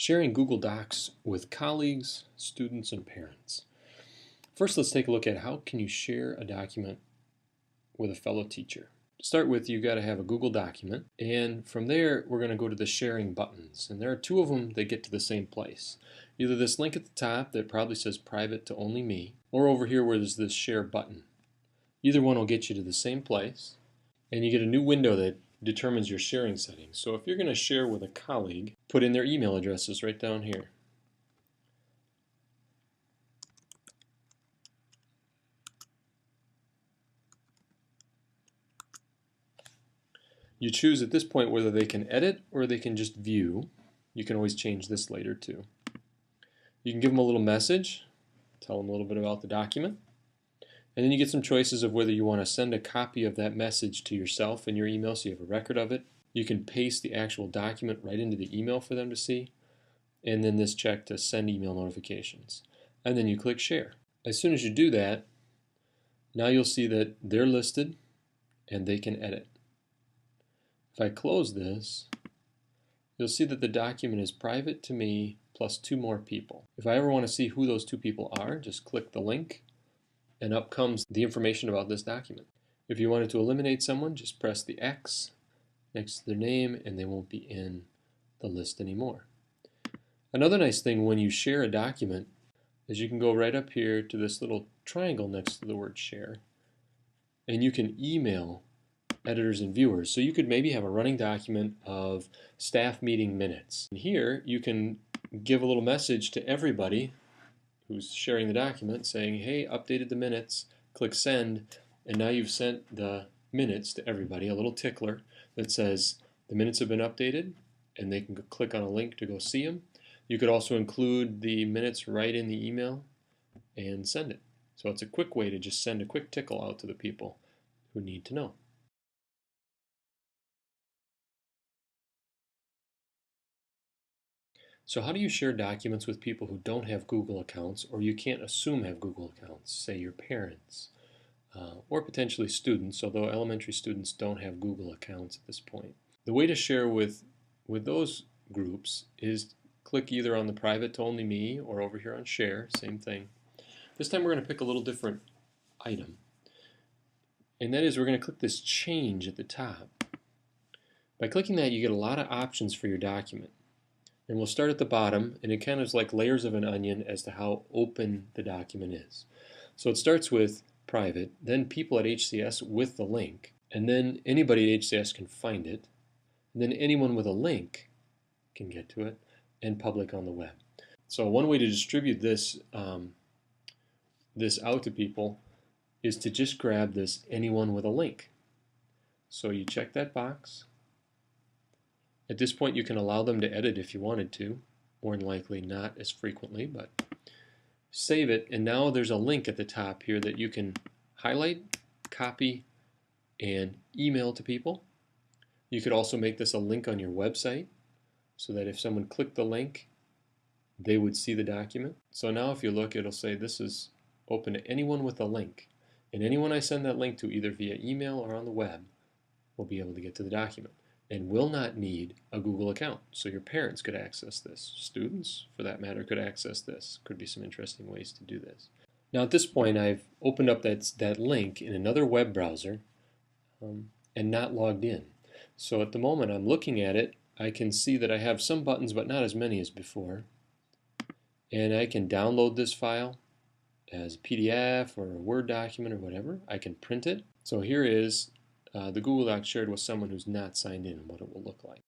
Sharing Google Docs with colleagues, students, and parents. First, let's take a look at how can you share a document with a fellow teacher. To start with, you got to have a Google document, and from there we're going to go to the sharing buttons, and there are two of them that get to the same place. Either this link at the top that probably says private to only me, or over here where there's this share button. Either one will get you to the same place, and you get a new window that determines your sharing settings. So if you're going to share with a colleague, put in their email addresses right down here. You choose at this point whether they can edit or they can just view. You can always change this later too. You can give them a little message, tell them a little bit about the document, and then you get some choices of whether you want to send a copy of that message to yourself in your email so you have a record of it. You can paste the actual document right into the email for them to see, and then this check to send email notifications. And then you click share. As soon as you do that, now you'll see that they're listed and they can edit. If I close this, you'll see that the document is private to me plus two more people. If I ever want to see who those two people are, just click the link and up comes the information about this document. If you wanted to eliminate someone, just press the X next to their name and they won't be in the list anymore. Another nice thing when you share a document is you can go right up here to this little triangle next to the word share, and you can email editors and viewers. So you could maybe have a running document of staff meeting minutes. And here you can give a little message to everybody who's sharing the document saying, hey, updated the minutes, click send, and now you've sent the minutes to everybody, a little tickler that says the minutes have been updated, and they can click on a link to go see them. You could also include the minutes right in the email and send it. So it's a quick way to just send a quick tickle out to the people who need to know. So how do you share documents with people who don't have Google accounts or you can't assume have Google accounts, say your parents or potentially students, although elementary students don't have Google accounts at this point? The way to share with those groups is click either on the private to only me or over here on share, same thing. This time we're going to pick a little different item, and that is we're going to click this change at the top. By clicking that, you get a lot of options for your document. And we'll start at the bottom, and it kind of is like layers of an onion as to how open the document is. So it starts with private, then people at HCS with the link, and then anybody at HCS can find it, and then anyone with a link can get to it, and public on the web. So one way to distribute this this out to people is to just grab this anyone with a link. So you check that box. At this point you can allow them to edit if you wanted to, more than likely not as frequently, but save it, and now there's a link at the top here that you can highlight, copy, and email to people. You could also make this a link on your website so that if someone clicked the link, they would see the document. So now if you look, it'll say this is open to anyone with a link, and anyone I send that link to either via email or on the web will be able to get to the document and will not need a Google account. So your parents could access this. Students, for that matter, could access this. Could be some interesting ways to do this. Now at this point, I've opened up that link in another web browser and not logged in. So at the moment I'm looking at it, I can see that I have some buttons, but not as many as before. And I can download this file as a PDF or a Word document or whatever. I can print it. So here is the Google Doc shared with someone who's not signed in and what it will look like.